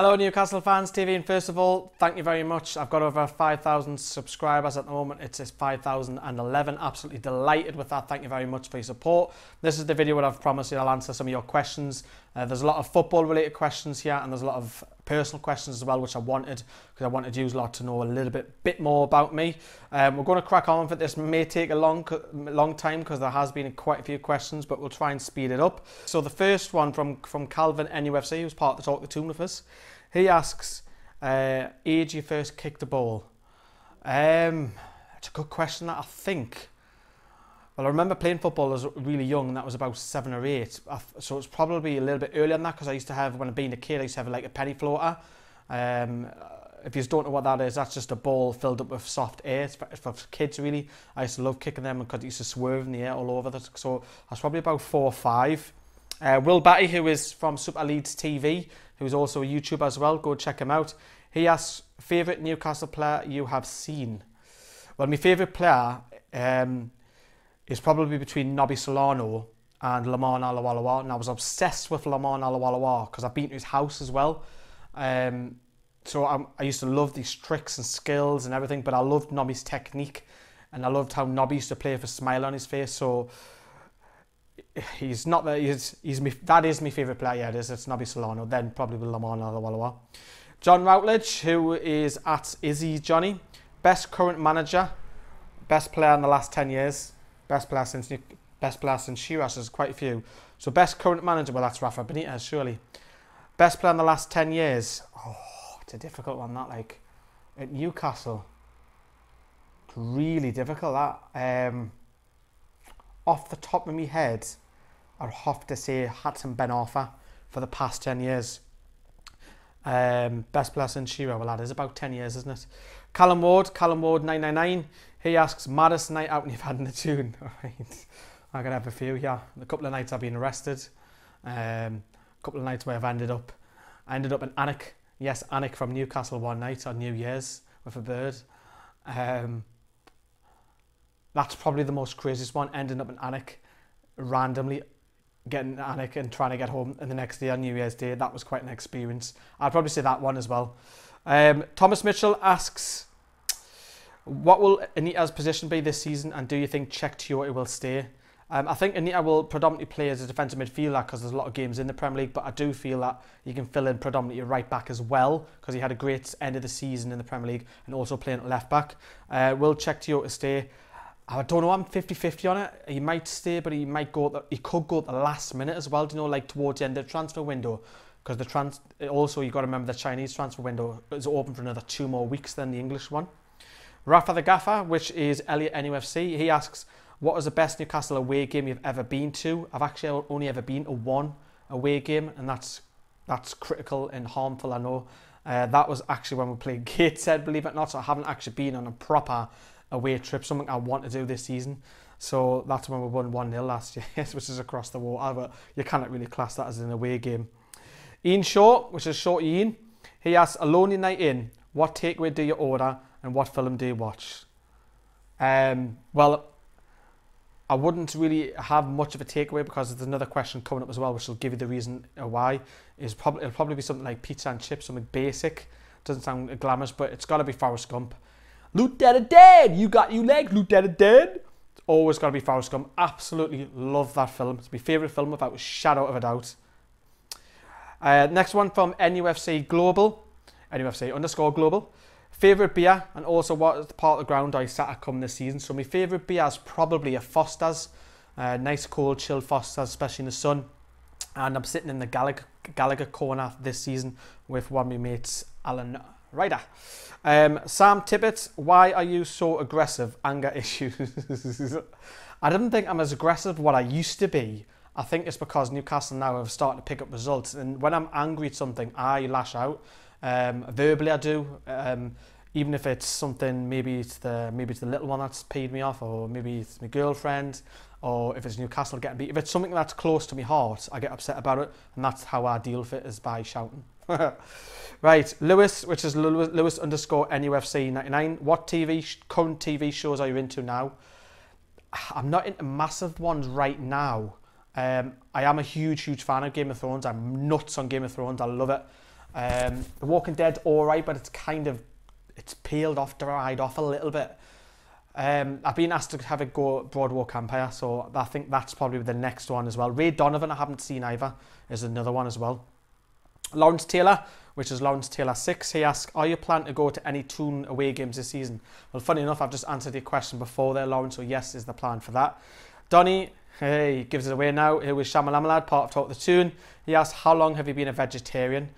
Hello Newcastle fans, TV, and first of all, thank you very much. I've got over 5,000 subscribers at the moment. It's 5,011. Absolutely delighted with that. Thank you very much for your support. This is the video where I've promised you I'll answer some of your questions. There's a lot of football related questions here, and there's a lot of personal questions as well, which I wanted, because I wanted you lot to know a little bit more about me. We're going to crack on with it. This may take a long time because there has been quite a few questions, but we'll try and speed it up. So the first one from Calvin NUFC, who's part of the Talk the Toon with us. He asks, age you first kicked the ball? It's a good question, that, I think. Well, I remember playing football as really young, and that was about 7 or 8. So it's probably a little bit earlier than that, because I used to have, when being a kid, I used to have like a penny floater. If you don't know what that is, that's just a ball filled up with soft air. It's for kids, really. I used to love kicking them because it used to swerve in the air all over. So I was probably about 4 or 5. Will Batty, who is from Super Leeds TV, who's also a YouTuber as well, go check him out. He asks, favourite Newcastle player you have seen? Well, my favourite player is probably between Nobby Solano and Lamar Alawalawa, and I was obsessed with Lamar Alawalawa because I've been to his house as well. So I used to love these tricks and skills and everything, but I loved Nobby's technique, and I loved how Nobby used to play with a smile on his face. So he's not that that is my favourite player. Yeah, it's Nobby Solano, then probably Lamar Alawalawa. John Routledge, who is at Izzy Johnny, best current manager, best player in the last 10 years. Best player since Shiraz, there's quite a few. So best current manager, well, that's Rafa Benitez, surely. Best player in the last 10 years. Oh, it's a difficult one, that, like, at Newcastle. It's really difficult, that. Off the top of my head, I'd have to say Hudson Ben Arfa for the past 10 years. Best player since Shiraz, well, that is about 10 years, isn't it? Callum Ward 999. He asks, maddest night out you've had in the tune? Right. I could have a few, yeah. A couple of nights I've been arrested. A couple of nights where I ended up in Alnwick. Yes, Alnwick from Newcastle one night on New Year's with a bird. That's probably the most craziest one, ending up in Alnwick, randomly getting to Alnwick and trying to get home and the next day on New Year's Day. That was quite an experience. I'd probably say that one as well. Thomas Mitchell asks, what will Anita's position be this season, and do you think Czech Tiote will stay? I think Anita will predominantly play as a defensive midfielder because there's a lot of games in the Premier League, but I do feel that he can fill in predominantly a right back as well, because he had a great end of the season in the Premier League and also playing at left back. Will Czech Tiote stay? I don't know, I'm 50-50 on it. He might stay, but he could go at the last minute as well, do you know, like towards the end of the transfer window. Because also you've got to remember the Chinese transfer window is open for another 2 more weeks than the English one. Rafa the Gaffer, which is Elliot NUFC, he asks, what is the best Newcastle away game you've ever been to? I've actually only ever been to 1 away game, and that's critical and harmful, I know. That was actually when we played Gateshead, believe it or not, so I haven't actually been on a proper away trip, something I want to do this season. So that's when we won 1-0 last year, which is across the water, but you cannot really class that as an away game. Ian Shaw, which is Short Ian, he asks, a lonely night in, what takeaway do you order and what film do you watch? Well, I wouldn't really have much of a takeaway because there's another question coming up as well, which will give you the reason why. It'll probably be something like pizza and chips, something basic. Doesn't sound glamorous, but it's got to be Forrest Gump. Lieutenant Dan, you got you leg, Lieutenant Dan. It's always got to be Forrest Gump. Absolutely love that film. It's my favourite film without a shadow of a doubt. Next one from NUFC Global, NUFC_Global. Favourite beer, and also what part of the ground I sat at come this season. So my favourite beer is probably a Foster's. Nice cold chilled Foster's, especially in the sun. And I'm sitting in the Gallagher corner this season with one of my mates, Alan Ryder. Sam Tippett, why are you so aggressive? Anger issues. I don't think I'm as aggressive as what I used to be. I think it's because Newcastle now have started to pick up results, and when I'm angry at something, I lash out. Verbally I do, even if it's something, maybe it's the little one that's paid me off, or maybe it's my girlfriend, or if it's Newcastle getting beat. If it's something that's close to my heart, I get upset about it, and that's how I deal with it, is by shouting. Right, Lewis, which is Lewis_NUFC99. What current TV shows are you into now? I'm not into massive ones right now. I am a huge fan of Game of Thrones. I'm nuts on Game of Thrones. I love it. The Walking Dead, alright, but it's peeled off, dried off a little bit. I've been asked to have a go at Broadwalk Empire, so I think that's probably the next one as well. Ray Donovan, I haven't seen either, is another one as well. Lawrence Taylor, which is Lawrence Taylor 6, he asks, are you planning to go to any Toon away games this season? Well, funny enough, I've just answered your question before there, Lawrence, so yes is the plan for that. Donny, hey, gives it away now. Here was Shamalamalad, part of Talk the Toon. He asks, how long have you been a vegetarian?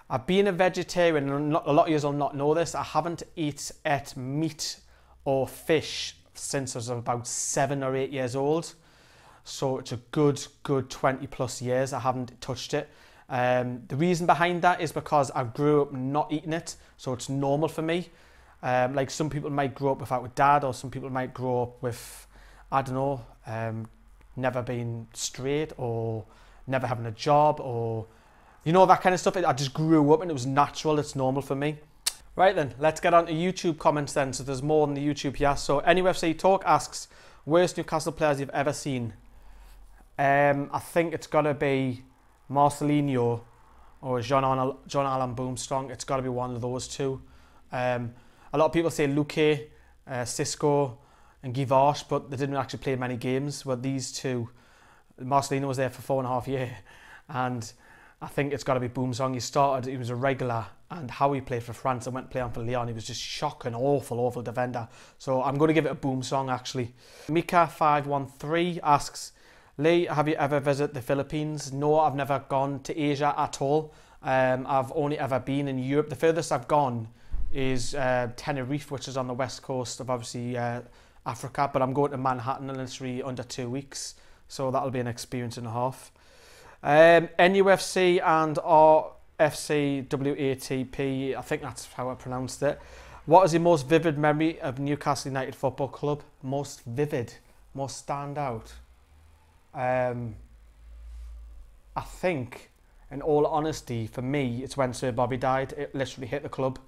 I've been a vegetarian, and a lot of you will not know this. I haven't ate meat or fish since I was about 7 or 8 years old. So it's a good 20 plus years I haven't touched it. The reason behind that is because I grew up not eating it, so it's normal for me. Like some people might grow up without a dad, or some people might grow up with, I don't know, never being straight, or never having a job, or you know, that kind of stuff. I just grew up and it was natural, it's normal for me. Right then, let's get on to YouTube comments then. So there's more than the YouTube here. So NUFC Talk asks, worst Newcastle players you've ever seen? I think it's got to be Marcelinho or John Allen Boomstrong. It's got to be one of those two. A lot of people say Luque, Cisco and Givash, but they didn't actually play many games. Well, these two, Marcelino was there for 4.5 years, and I think it's got to be Boomsong. He was a regular, and how he played for France and went to play on for Lyon, he was just shocking, awful defender. So I'm going to give it a Boomsong actually. Mika513 asks, Lee, have you ever visited the Philippines? No, I've never gone to Asia at all. I've only ever been in Europe. The furthest I've gone is Tenerife, which is on the west coast of obviously Africa, but I'm going to Manhattan in literally under 2 weeks, so that'll be an experience and a half. NUFC and RFC WATP, I think that's how I pronounced it. What is your most vivid memory of Newcastle United Football Club? Most vivid, most stand out. I think, in all honesty, for me, it's when Sir Bobby died. It literally hit the club.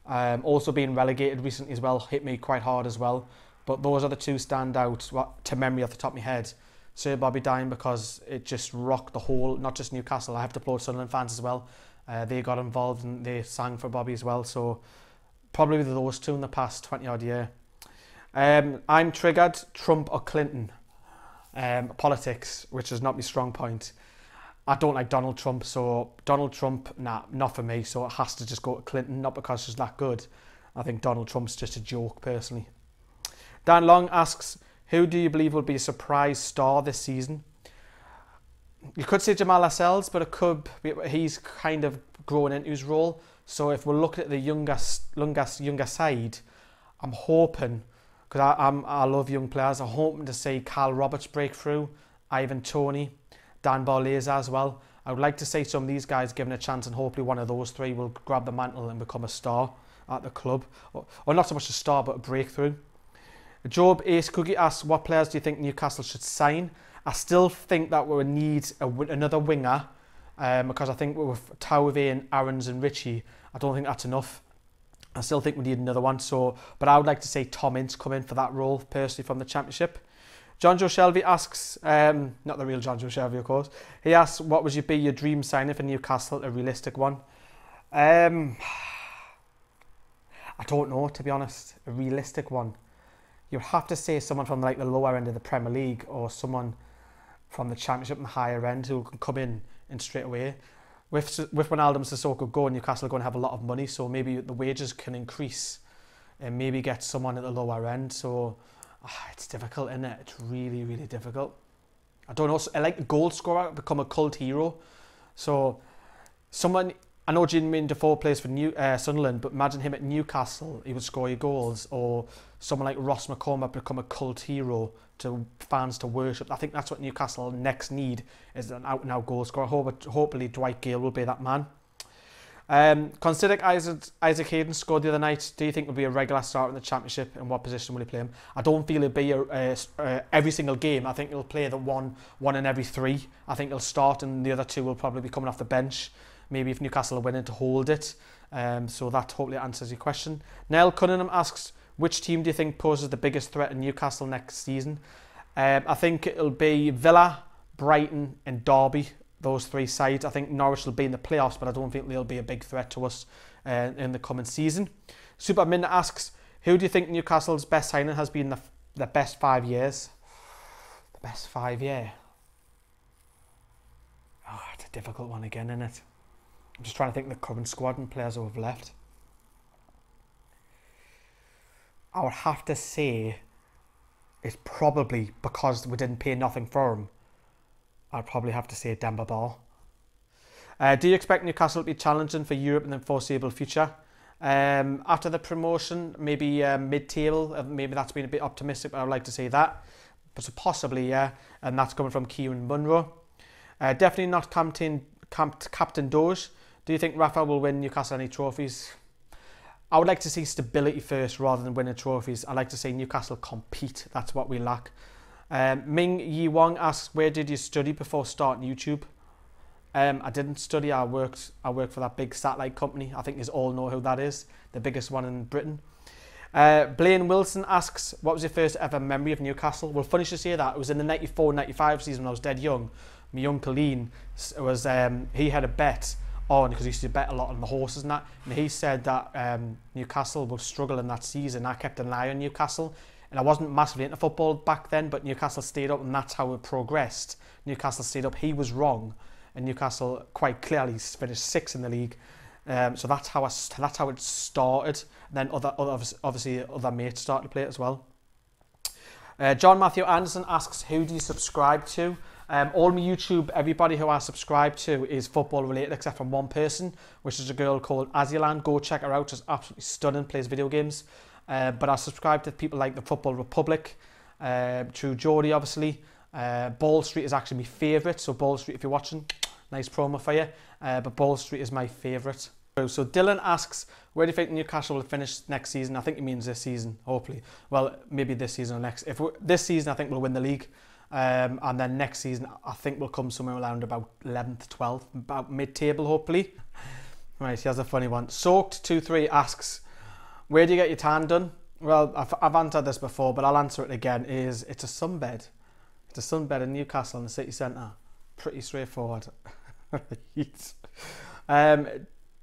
Also being relegated recently as well hit me quite hard as well. But those are the two standouts to memory off the top of my head. Sir Bobby dying, because it just rocked the whole, not just Newcastle. I have to applaud Sunderland fans as well. They got involved and they sang for Bobby as well. So probably those two in the past 20 odd year. I'm triggered, Trump or Clinton. Politics, which is not my strong point. I don't like Donald Trump, so Donald Trump, nah, not for me. So it has to just go to Clinton, not because she's that good. I think Donald Trump's just a joke, personally. Dan Long asks, who do you believe will be a surprise star this season? You could say Jamal Lascelles, but it could be, he's kind of grown into his role. So if we're looking at the younger side, I'm hoping, because I love young players, I'm hoping to see Carl Roberts break through, Ivan Toney, Dan Barleza as well. I would like to see some of these guys given a chance, and hopefully one of those three will grab the mantle and become a star at the club. Or not so much a star, but a breakthrough. Job Ace Cookie asks, what players do you think Newcastle should sign? I still think that we need another winger, because I think with Tauve and Aarons and Richie, I don't think that's enough. I still think we need another one. So, but I would like to see Tom Ince come in for that role, personally, from the Championship. John Joe Shelby asks, not the real John Joe Shelby, of course. He asks, what would be your dream signing for Newcastle, a realistic one? I don't know, to be honest, a realistic one. You'd have to say someone from like the lower end of the Premier League, or someone from the Championship and the higher end who can come in straight away. With Wijnaldum, Sissoko going, Newcastle are going to have a lot of money, so maybe the wages can increase and maybe get someone at the lower end. So it's difficult, isn't it? It's really, really difficult. I don't know. I like the goal scorer, become a cult hero. So someone, I know Jermaine Defoe plays for Sunderland, but imagine him at Newcastle, he would score your goals. Or someone like Ross McCormack become a cult hero to fans to worship. I think that's what Newcastle next need, is an out-and-out goal scorer. Hopefully Dwight Gale will be that man. Consider Isaac Hayden scored the other night. Do you think will be a regular starter in the Championship, and what position will he play him? I don't feel he'll be every single game. I think he'll play the one in every 3. I think he'll start, and the other 2 will probably be coming off the bench. Maybe if Newcastle are winning, to hold it. So that hopefully answers your question. Nell Cunningham asks, which team do you think poses the biggest threat in Newcastle next season? I think it'll be Villa, Brighton and Derby those three sides. I think Norwich will be in the playoffs, but I don't think they'll be a big threat to us in the coming season. Supermin asks, who do you think Newcastle's best signing has been the best 5 years? The best 5 year? Oh, it's a difficult one again, isn't it? I'm just trying to think of the current squad and players who have left. I would have to say it's probably because we didn't pay nothing for him. I'd probably have to say Demba Ba. Do you expect Newcastle to be challenging for Europe in the foreseeable future? After the promotion, maybe mid-table, maybe that's been a bit optimistic, but I would like to say that. But so possibly, yeah, and that's coming from Kieran Munro. Definitely not Captain Doge. Do you think Rafa will win Newcastle any trophies? I would like to see stability first rather than winning trophies. I like to see Newcastle compete. That's what we lack. Ming Yi Wong asks, where did you study before starting YouTube? I didn't study. I worked for that big satellite company. I think you all know who that is. The biggest one in Britain. Blaine Wilson asks, what was your first ever memory of Newcastle? Well, funny to say that. It was in the 94-95 season when I was dead young. My uncle Ian was, he had a bet on, because he used to bet a lot on the horses and that, and he said that Newcastle would struggle in that season. I kept an eye on Newcastle, and I wasn't massively into football back then, but Newcastle stayed up, and that's how it progressed. Newcastle stayed up. He was wrong, and Newcastle quite clearly finished 6th in the league. So that's how it started. And then obviously other mates started to play it as well. John Matthew Anderson asks, who do you subscribe to? All my YouTube, everybody who I subscribe to is football related except from one person, which is a girl called Azilan. Go check her out. She's absolutely stunning, plays video games. But I subscribe to people like the Football Republic, True Geordie obviously. Ball Street is actually my favourite, so Ball Street, if you're watching, nice promo for you. But Ball Street is my favourite. So Dylan asks, where do you think Newcastle will finish next season? I think he means this season, hopefully. Well, maybe this season or next. This season, I think we'll win the league. And then next season, I think we'll come somewhere around about 11th, 12th, about mid-table, hopefully. Right, here's a funny one. Soaked23 asks, where do you get your tan done? Well, I've answered this before, but I'll answer it again. It's a sunbed. It's a sunbed in Newcastle in the city centre. Pretty straightforward.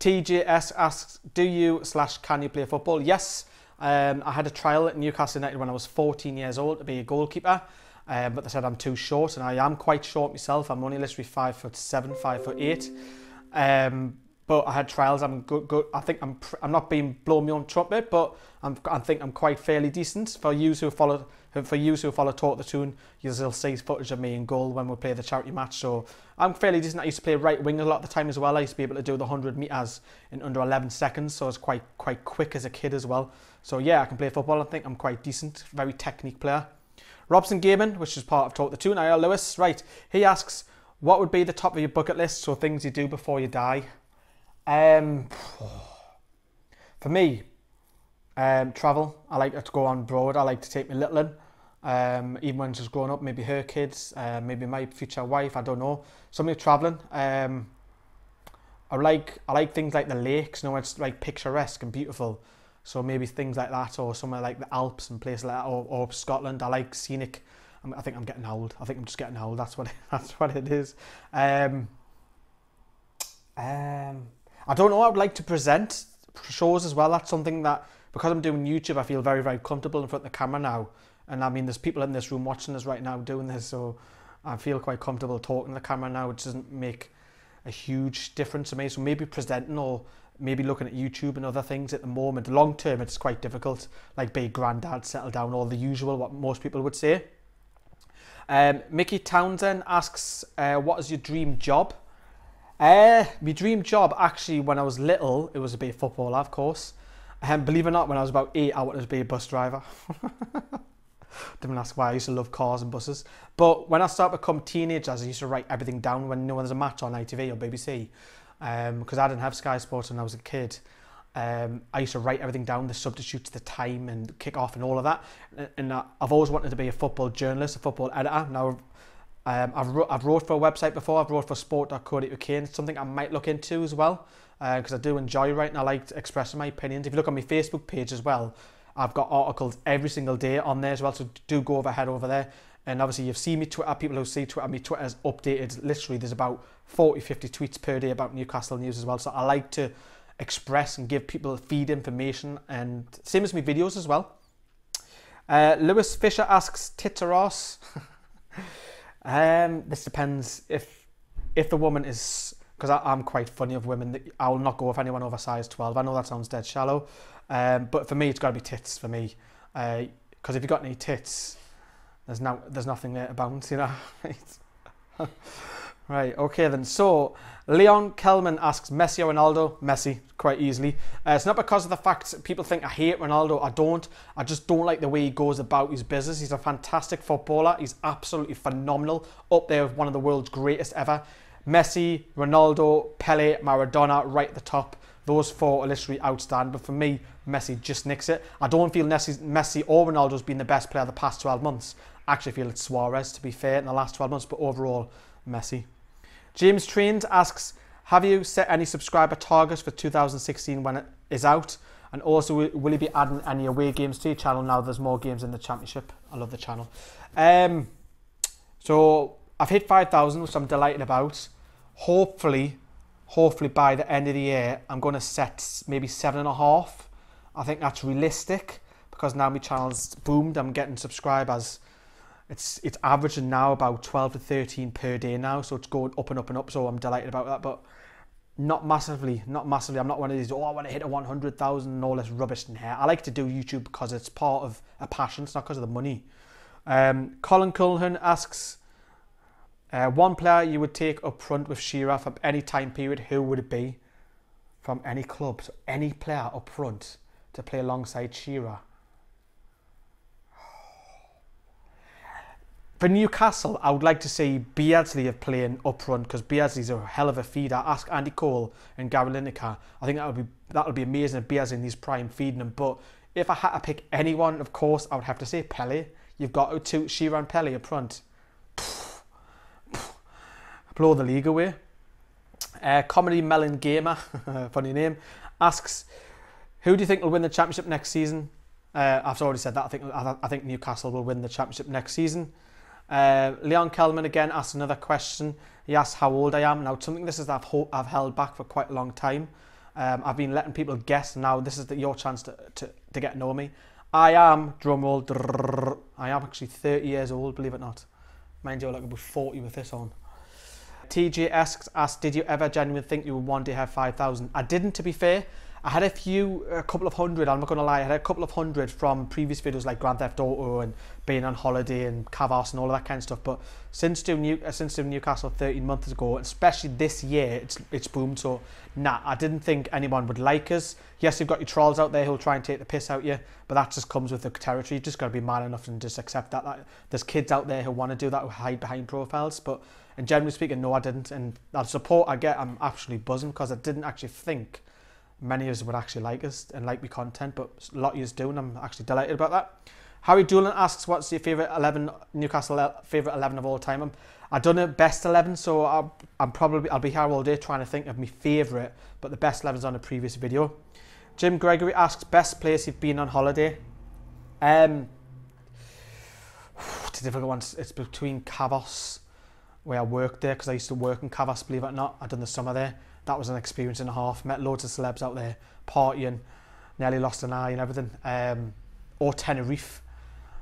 TJS asks, do you / can you play football? Yes. I had a trial at Newcastle United when I was 14 years old to be a goalkeeper. But they said I'm too short, and I am quite short myself. I'm only literally 5'7", 5'8". But I had trials. I'm good. I think I'm not being blowing my own trumpet, but I think I'm quite fairly decent. For you who follow Talk the Tune, you'll see footage of me in goal when we play the charity match. So I'm fairly decent. I used to play right wing a lot of the time as well. I used to be able to do the 100 metres in under 11 seconds, so I was quite quick as a kid as well. So yeah, I can play football. I think I'm quite decent. Very technique player. Robson Gaiman, which is part of Talk the Tune, I.R. Lewis, right, he asks, what would be the top of your bucket list, so things you do before you die? For me, travel. I like to go on broad. I like to take my little one, even when she's grown up, maybe her kids, maybe my future wife, I don't know. Something travelling. I like things like the lakes, you know, it's like picturesque and beautiful. So maybe things like that, or somewhere like the Alps and places like that, or Scotland. I like scenic. I think I'm getting old. I think I'm just getting old. That's what it is. I don't know. I would like to present shows as well. That's something that, because I'm doing YouTube, I feel very, very comfortable in front of the camera now. And I mean, there's people in this room watching us right now doing this, so I feel quite comfortable talking to the camera now, which doesn't make a huge difference to me. So maybe presenting, or maybe looking at YouTube and other things at the moment. Long term, it's quite difficult, like be granddad, settle down, all the usual, what most people would say. Mickey Townsend asks, what is your dream job? My dream job, actually, when I was little, it was to be a footballer, of course. Believe it or not, when I was about 8, I wanted to be a bus driver. Don't ask why. I used to love cars and buses. But when I started to become teenagers, I used to write everything down when there's a match on ITV or BBC. Because I didn't have Sky Sports when I was a kid. I used to write everything down, the substitutes, the time and kick off and all of that. And I've always wanted to be a football journalist, a football editor. Now, I've wrote for a website before. I've wrote for sport.co.uk, and it's something I might look into as well. Because I do enjoy writing. I like expressing my opinions. If you look on my Facebook page as well, I've got articles every single day on there as well. So do go head over there And obviously you've seen me Twitter, people who see Twitter, me Twitter is updated. Literally there's about 40, 50 tweets per day about Newcastle news as well. So I like to express and give people feed information, and same as my videos as well. Lewis Fisher asks, tits or arse? This depends if the woman is, because I'm quite funny of women, that I will not go with anyone over size 12. I know that sounds dead shallow, but for me it's got to be tits for me, because if you've got any tits, there's nothing there to bounce, you know. Right, okay then. So Leon Kelman asks, Messi or Ronaldo? Messi, quite easily. It's not because of the fact people think I hate Ronaldo. I don't. I just don't like the way he goes about his business. He's a fantastic footballer. He's absolutely phenomenal. Up there with one of the world's greatest ever. Messi, Ronaldo, Pele, Maradona, right at the top. Those four are literally outstanding. But for me, Messi just nicks it. I don't feel Messi or Ronaldo's been the best player of the past 12 months. I actually feel it's Suarez, to be fair, in the last 12 months. But overall, Messi. James Trained asks, have you set any subscriber targets for 2016 when it is out? And also, will you be adding any away games to your channel now there's more games in the championship? I love the channel. So I've hit 5,000, which I'm delighted about. Hopefully by the end of the year, I'm going to set maybe 7.5. I think that's realistic because now my channel's boomed. I'm getting subscribers. It's averaging now about 12 to 13 per day now, so it's going up and up and up, so I'm delighted about that, but not massively. I'm not one of these, I want to hit a 100,000 and all this rubbish in here. I like to do YouTube because it's part of a passion, it's not because of the money. Colin Cullen asks, one player you would take up front with Shearer from any time period, who would it be? From any club, so any player up front to play alongside Shearer. For Newcastle, I would like to see Beardsley playing up front because Beardsley's a hell of a feeder. Ask Andy Cole and Gary Lineker. I think that would be amazing if Beardsley in his prime feeding them. But if I had to pick anyone, of course, I would have to say Pele. You've got two Shearer and Pele up front. Blow the league away. Comedy Melon Gamer, funny name, asks, who do you think will win the championship next season? I've already said that. I think Newcastle will win the championship next season. Leon Kelman again asks another question. He asks how old I am. Now, something this is that I've held back for quite a long time. I've been letting people guess. Now this is your chance to get to know me. I am, drumroll, I am actually 30 years old, believe it or not. Mind you, like about 40 with this on. TJ asks, did you ever genuinely think you would one day have 5,000? I didn't, to be fair. I had a couple of hundred, I'm not going to lie, I had a couple of hundred from previous videos like Grand Theft Auto and being on holiday and Cavas and all of that kind of stuff, but since doing Newcastle 13 months ago, especially this year, it's boomed, so nah, I didn't think anyone would like us. Yes, you've got your trolls out there who'll try and take the piss out of you, but that just comes with the territory. You just got to be man enough and just accept that there's kids out there who want to do that, who hide behind profiles, but and generally speaking, no, I didn't, and that support I get, I'm absolutely buzzing because I didn't actually think many of us would actually like us and like my content, but a lot of you do, and I'm actually delighted about that. Harry Doolan asks, what's your favourite 11, Newcastle favourite 11 of all time? I've done a best 11, so I'll be here all day trying to think of my favourite, but the best 11's on a previous video. Jim Gregory asks, best place you've been on holiday? It's a difficult one. It's between Cavos, where I worked there, because I used to work in Cavos, believe it or not. I've done the summer there. That was an experience and a half. Met loads of celebs out there, partying, nearly lost an eye and everything. Or Tenerife.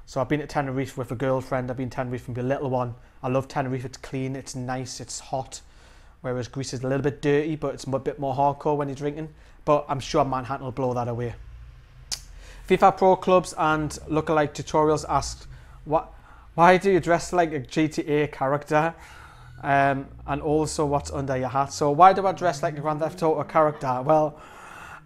So I've been at Tenerife with a girlfriend. I've been to Tenerife with a little one. I love Tenerife. It's clean, it's nice, it's hot. Whereas Greece is a little bit dirty, but it's a bit more hardcore when you're drinking. But I'm sure Manhattan will blow that away. FIFA Pro Clubs and Lookalike Tutorials asked, why do you dress like a GTA character? And also what's under your hat. So why do I dress like a Grand Theft Auto character? Well,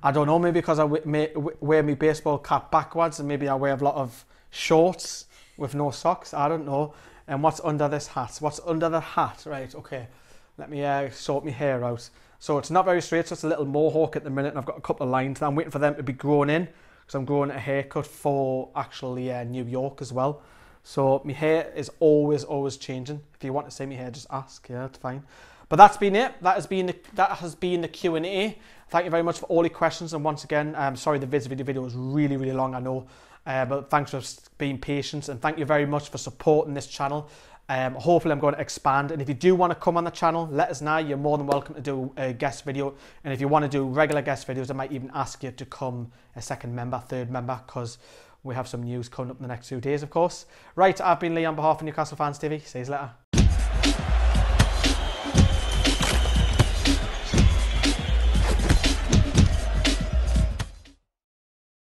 I don't know, maybe because I wear my baseball cap backwards, and maybe I wear a lot of shorts with no socks, I don't know. And what's under this hat? What's under the hat? Right, okay, let me sort my hair out. So it's not very straight, so it's a little mohawk at the minute, and I've got a couple of lines. I'm waiting for them to be grown in, because I'm growing a haircut for actually New York as well. So my hair is always changing. If you want to see my hair, just ask. Yeah, it's fine. But that's been it. That has been the Q&A. Thank you very much for all your questions. And once again, sorry the video was really long, I know. But thanks for being patient, and thank you very much for supporting this channel. Hopefully I'm going to expand, and if you do want to come on the channel, let us know. You're more than welcome to do a guest video, and if you want to do regular guest videos, I might even ask you to come a second member, third member, because we have some news coming up in the next few days, of course. Right, I've been Lee on behalf of Newcastle Fans TV. See you later.